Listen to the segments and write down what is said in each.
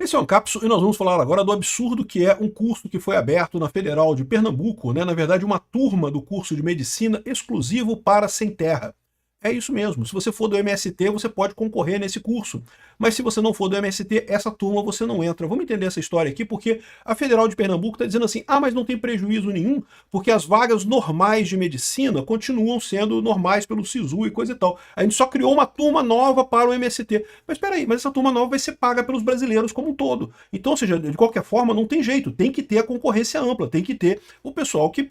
Esse é o Ancapso e nós vamos falar agora do absurdo que é um curso que foi aberto na Federal de Pernambuco, né? Na verdade, uma turma do curso de medicina exclusivo para sem terra. É isso mesmo, se você for do MST, você pode concorrer nesse curso. Mas se você não for do MST, essa turma você não entra. Vamos entender essa história aqui, porque a Federal de Pernambuco está dizendo assim, mas não tem prejuízo nenhum, porque as vagas normais de medicina continuam sendo normais pelo SISU e coisa e tal. A gente só criou uma turma nova para o MST. Mas espera aí, mas essa turma nova vai ser paga pelos brasileiros como um todo. Então, ou seja, de qualquer forma, não tem jeito, tem que ter a concorrência ampla, tem que ter o pessoal que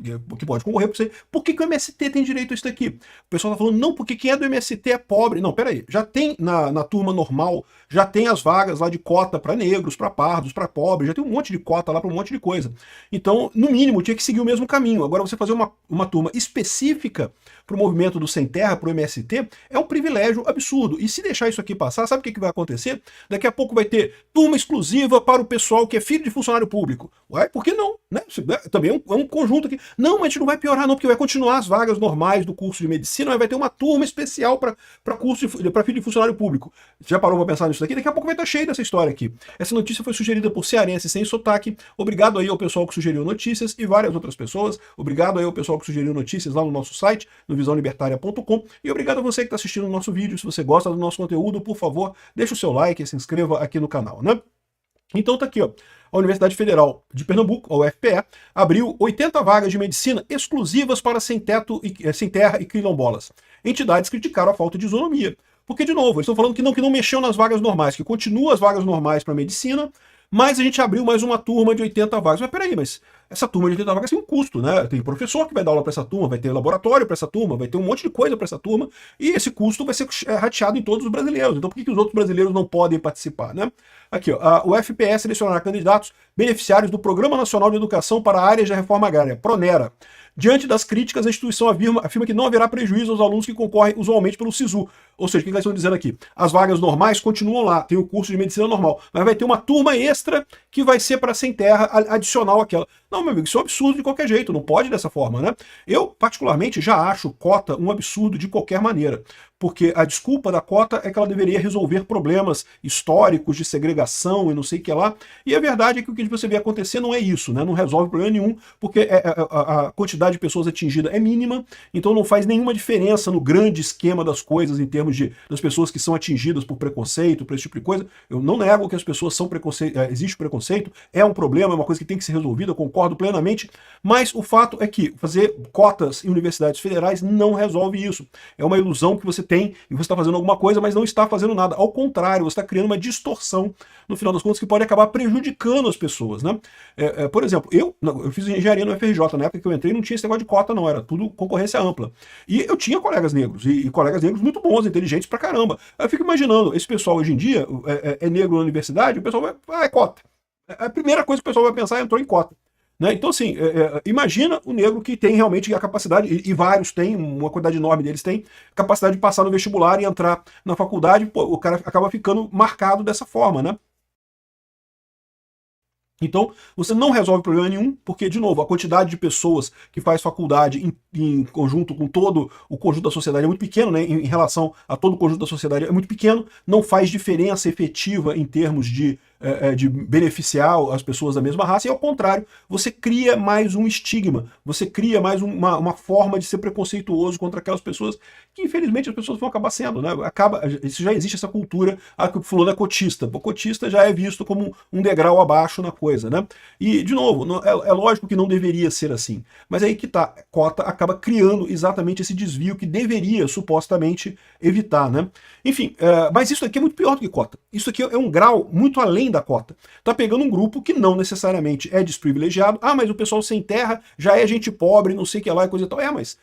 pode concorrer. Por que o MST tem direito a isso daqui? O pessoal está falando, não, porque quem é do MST é pobre. Não, peraí, já tem na turma normal, já tem as vagas lá de cota para negros, para pardos, para pobres, já tem um monte de cota lá para um monte de coisa. Então, no mínimo, tinha que seguir o mesmo caminho. Agora, você fazer uma turma específica para o movimento do Sem Terra, para o MST, é um privilégio absurdo. E se deixar isso aqui passar, sabe o que vai acontecer? Daqui a pouco vai ter turma exclusiva para o pessoal que é filho de funcionário público. Ué, por que não? Né? Também é um conjunto aqui. Não, mas a gente não vai piorar não, porque vai continuar as vagas normais do curso de medicina, mas vai ter uma turma especial para filho de funcionário público. Já parou para pensar nisso daqui? Daqui a pouco vai estar cheio dessa história aqui. Essa notícia foi sugerida por cearense sem sotaque. Obrigado aí ao pessoal que sugeriu notícias e várias outras pessoas. Obrigado aí ao pessoal que sugeriu notícias lá no nosso site, no visãolibertaria.com. E obrigado a você que está assistindo o nosso vídeo. Se você gosta do nosso conteúdo, por favor, deixa o seu like e se inscreva aqui no canal, né? Então tá aqui, ó. A Universidade Federal de Pernambuco, a UFPE, abriu 80 vagas de medicina exclusivas para sem terra e quilombolas. Entidades criticaram a falta de isonomia. Porque, de novo, eles estão falando que não mexeu nas vagas normais, que continua as vagas normais para medicina, mas a gente abriu mais uma turma de 80 vagas. Mas peraí, mas essa turma de 80 vagas tem um custo, né? Tem professor que vai dar aula para essa turma, vai ter laboratório para essa turma, vai ter um monte de coisa para essa turma, e esse custo vai ser rateado em todos os brasileiros. Então por que os outros brasileiros não podem participar, né? Aqui, ó, o FPE selecionará candidatos beneficiários do Programa Nacional de Educação para Áreas da Reforma Agrária, PRONERA. Diante das críticas, a instituição afirma que não haverá prejuízo aos alunos que concorrem usualmente pelo SISU. Ou seja, o que eles estão dizendo aqui? As vagas normais continuam lá, tem o curso de medicina normal, mas vai ter uma turma extra que vai ser para sem terra, adicional àquela. Não, meu amigo, isso é um absurdo de qualquer jeito, não pode dessa forma, né? Eu, particularmente, já acho cota um absurdo de qualquer maneira, porque a desculpa da cota é que ela deveria resolver problemas históricos de segregação e não sei o que lá, e a verdade é que o que você vê acontecer não é isso, né? Não resolve problema nenhum, porque a quantidade de pessoas atingida é mínima, então não faz nenhuma diferença no grande esquema das coisas em termos das pessoas que são atingidas por preconceito, por esse tipo de coisa. Eu não nego que as pessoas são existe preconceito, é um problema, é uma coisa que tem que ser resolvida, eu concordo plenamente, mas o fato é que fazer cotas em universidades federais não resolve isso. É uma ilusão que você tem e você está fazendo alguma coisa, mas não está fazendo nada. Ao contrário, você está criando uma distorção, no final das contas, que pode acabar prejudicando as pessoas, né? Por exemplo, eu fiz engenharia no FRJ, na época que eu entrei não tinha esse negócio de cota não, era tudo concorrência ampla. E eu tinha colegas negros, e colegas negros muito bons, inteligentes pra caramba. Eu fico imaginando, esse pessoal hoje em dia é negro na universidade, o pessoal vai, é cota. A primeira coisa que o pessoal vai pensar é entrou em cota. Né? Então, assim, imagina o negro que tem realmente a capacidade, e vários têm, uma quantidade enorme deles tem, capacidade de passar no vestibular e entrar na faculdade, pô, o cara acaba ficando marcado dessa forma, né? Então, você não resolve problema nenhum, porque, de novo, a quantidade de pessoas que faz faculdade em conjunto com todo o conjunto da sociedade é muito pequeno, né? Em relação a todo o conjunto da sociedade é muito pequeno, não faz diferença efetiva em termos de beneficiar as pessoas da mesma raça, e ao contrário, você cria mais um estigma, você cria mais uma forma de ser preconceituoso contra aquelas pessoas que, infelizmente, as pessoas vão acabar sendo, né? Isso já existe essa cultura, que o fulano é cotista. O cotista já é visto como um degrau abaixo na coisa, né? E, de novo, é lógico que não deveria ser assim, mas aí que tá, cota acaba criando exatamente esse desvio que deveria, supostamente, evitar, né? Enfim, mas isso aqui é muito pior do que cota. Isso aqui é um grau muito além da cota. Tá pegando um grupo que não necessariamente é desprivilegiado. Mas o pessoal sem terra já é gente pobre, não sei o que lá e coisa e tal. Mas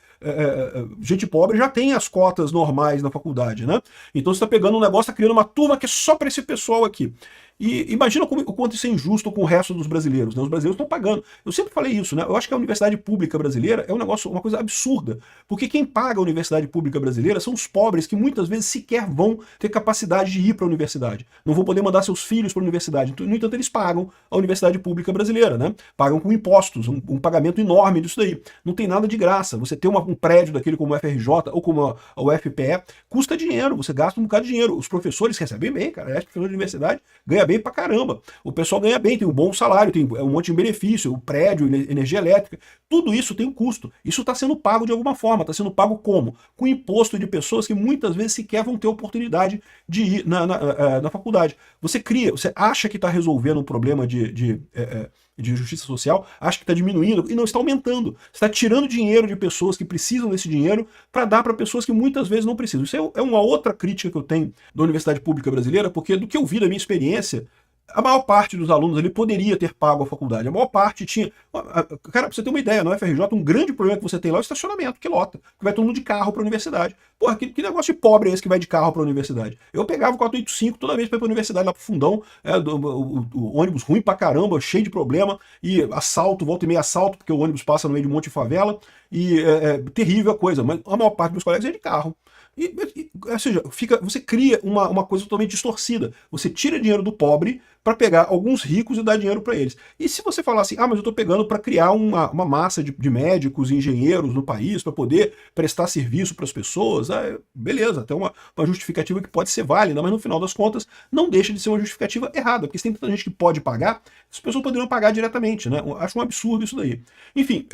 gente pobre já tem as cotas normais na faculdade, né? Então você tá pegando um negócio, tá criando uma turma que é só para esse pessoal aqui. E imagina o quanto isso é injusto com o resto dos brasileiros, né? Os brasileiros estão pagando. Eu sempre falei isso, né? Eu acho que a universidade pública brasileira é uma coisa absurda. Porque quem paga a universidade pública brasileira são os pobres que muitas vezes sequer vão ter capacidade de ir para a universidade. Não vão poder mandar seus filhos para a universidade. No entanto, eles pagam a universidade pública brasileira, né? Pagam com impostos, um pagamento enorme disso daí. Não tem nada de graça. Você ter um prédio daquele como o FRJ ou como a UFPE custa dinheiro, você gasta um bocado de dinheiro. Os professores recebem bem, cara. É professor de universidade, ganha bem pra caramba. O pessoal ganha bem, tem um bom salário, tem um monte de benefício, o prédio, energia elétrica, tudo isso tem um custo. Isso está sendo pago de alguma forma. Está sendo pago como? Com imposto de pessoas que muitas vezes sequer vão ter oportunidade de ir na faculdade. Você acha que está resolvendo um problema de justiça social, acha que está diminuindo e não está aumentando. Você está tirando dinheiro de pessoas que precisam desse dinheiro para dar para pessoas que muitas vezes não precisam. Isso é uma outra crítica que eu tenho da Universidade Pública Brasileira, porque do que eu vi da minha experiência, a maior parte dos alunos ali poderia ter pago a faculdade. A maior parte tinha... Cara, pra você ter uma ideia, no FRJ, um grande problema que você tem lá é o estacionamento, que lota. Que vai todo mundo de carro pra universidade. Porra, que negócio de pobre é esse que vai de carro pra universidade? Eu pegava o 485 toda vez pra ir pra universidade, lá pro fundão, o ônibus ruim pra caramba, cheio de problema, e assalto, volta e meia assalto, porque o ônibus passa no meio de um monte de favela, e terrível a coisa. Mas a maior parte dos meus colegas é de carro. Ou seja, você cria uma coisa totalmente distorcida. Você tira dinheiro do pobre para pegar alguns ricos e dar dinheiro para eles. E se você falar assim, mas eu estou pegando para criar uma massa de médicos e engenheiros no país para poder prestar serviço para as pessoas, beleza, até uma justificativa que pode ser válida, mas no final das contas não deixa de ser uma justificativa errada, porque se tem tanta gente que pode pagar, as pessoas poderiam pagar diretamente, né? Eu acho um absurdo isso daí. Enfim,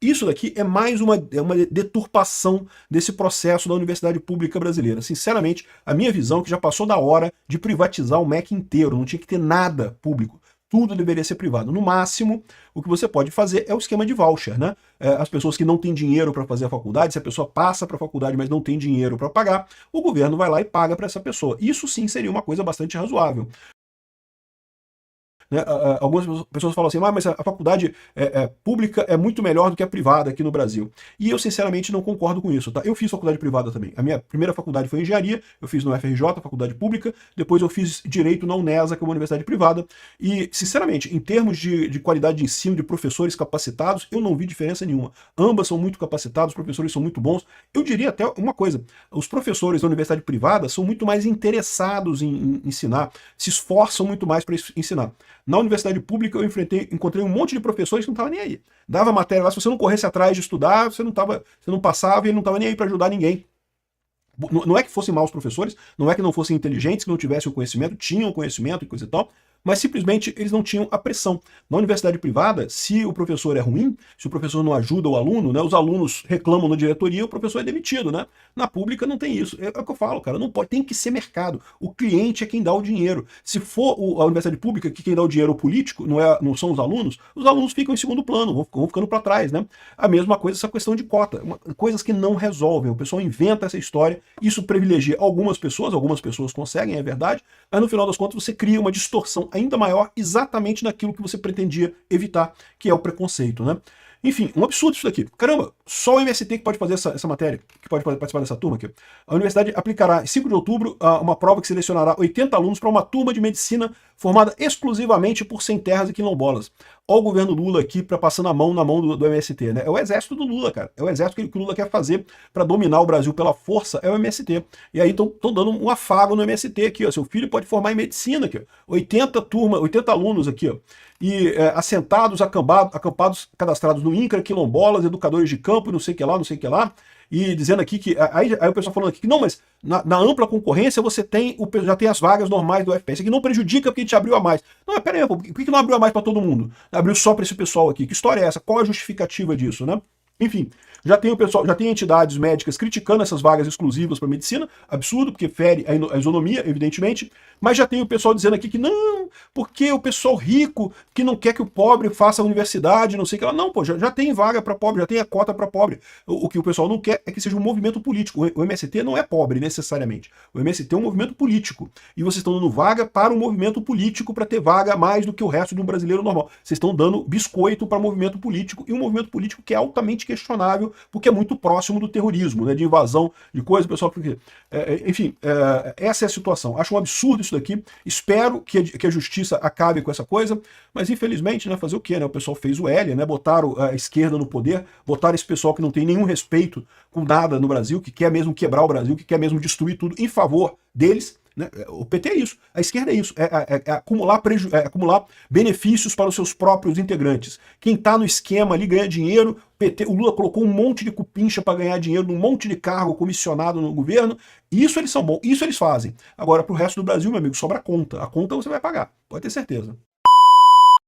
isso daqui é mais uma deturpação desse processo da universidade pública brasileira. Sinceramente, a minha visão é que já passou da hora de privatizar o MEC inteiro, não tinha que ter nada público. Tudo deveria ser privado. No máximo, o que você pode fazer é o esquema de voucher, né? As pessoas que não têm dinheiro para fazer a faculdade, se a pessoa passa para a faculdade, mas não tem dinheiro para pagar, o governo vai lá e paga para essa pessoa. Isso sim seria uma coisa bastante razoável. Né? Algumas pessoas falam assim, mas a faculdade pública é muito melhor do que a privada aqui no Brasil. E eu, sinceramente, não concordo com isso. Tá? Eu fiz faculdade privada também. A minha primeira faculdade foi engenharia, eu fiz no FRJ, faculdade pública, depois eu fiz direito na UNESA, que é uma universidade privada. E, sinceramente, em termos de qualidade de ensino, de professores capacitados, eu não vi diferença nenhuma. Ambas são muito capacitados, os professores são muito bons. Eu diria até uma coisa, os professores da universidade privada são muito mais interessados em ensinar, se esforçam muito mais para ensinar. Na universidade pública eu encontrei um monte de professores que não estavam nem aí. Dava matéria lá, se você não corresse atrás de estudar, você não passava e ele não estava nem aí para ajudar ninguém. Não é que fossem maus professores, não é que não fossem inteligentes, que não tivessem o conhecimento, tinham conhecimento e coisa e tal, mas simplesmente eles não tinham a pressão. Na universidade privada, se o professor é ruim, se o professor não ajuda o aluno, né, os alunos reclamam na diretoria, o professor é demitido, né? Na pública não tem isso. É o que eu falo, cara, não pode, tem que ser mercado. O cliente é quem dá o dinheiro. Se for a universidade pública que quem dá o dinheiro é o político, não são os alunos ficam em segundo plano, vão ficando para trás, né? A mesma coisa essa questão de cota, coisas que não resolvem. O pessoal inventa essa história, isso privilegia algumas pessoas conseguem, é verdade, mas no final das contas você cria uma distorção ainda maior exatamente naquilo que você pretendia evitar, que é o preconceito, né? Enfim, um absurdo isso daqui. Caramba, só o MST que pode fazer essa matéria, que pode participar dessa turma aqui. A universidade aplicará, em 5 de outubro, uma prova que selecionará 80 alunos para uma turma de medicina formada exclusivamente por sem terras e quilombolas. Olha o governo Lula aqui passando a mão na mão do MST, né? É o exército do Lula, cara. É o exército que o Lula quer fazer para dominar o Brasil pela força, é o MST. E aí estão dando um afago no MST aqui, ó. Seu filho pode formar em medicina aqui, ó. 80 alunos aqui, ó. E assentados, acampados, cadastrados no INCRA, quilombolas, educadores de campo, não sei o que lá, não sei o que lá, e dizendo aqui que, aí o pessoal falando aqui que não, mas na ampla concorrência você já tem as vagas normais do UFPE, isso aqui não prejudica porque a gente abriu a mais. Não, mas pera aí, por que não abriu a mais para todo mundo? Abriu só para esse pessoal aqui, que história é essa? Qual a justificativa disso, né? Enfim, já tem entidades médicas criticando essas vagas exclusivas para medicina, absurdo, porque fere a isonomia, evidentemente, mas já tem o pessoal dizendo aqui que não, porque o pessoal rico que não quer que o pobre faça a universidade, não sei o que lá. Não, pô, já tem vaga para pobre, já tem a cota para pobre. O que o pessoal não quer é que seja um movimento político. O MST não é pobre necessariamente. O MST é um movimento político. E vocês estão dando vaga para um movimento político para ter vaga mais do que o resto de um brasileiro normal. Vocês estão dando biscoito para movimento político, e um movimento político que é altamente questionável, porque é muito próximo do terrorismo, né, de invasão de coisas, pessoal. Enfim, essa é a situação. Acho um absurdo isso daqui. Espero que a justiça acabe com essa coisa, mas infelizmente, né, fazer o quê? Né? O pessoal fez o L, né, botaram a esquerda no poder, botaram esse pessoal que não tem nenhum respeito com nada no Brasil, que quer mesmo quebrar o Brasil, que quer mesmo destruir tudo em favor deles. Né? O PT é isso, a esquerda é isso, é acumular, acumular benefícios para os seus próprios integrantes. Quem está no esquema ali ganha dinheiro, o Lula colocou um monte de cupincha para ganhar dinheiro num monte de cargo comissionado no governo, isso eles são bons, isso eles fazem. Agora, para o resto do Brasil, meu amigo, sobra conta. A conta você vai pagar, pode ter certeza.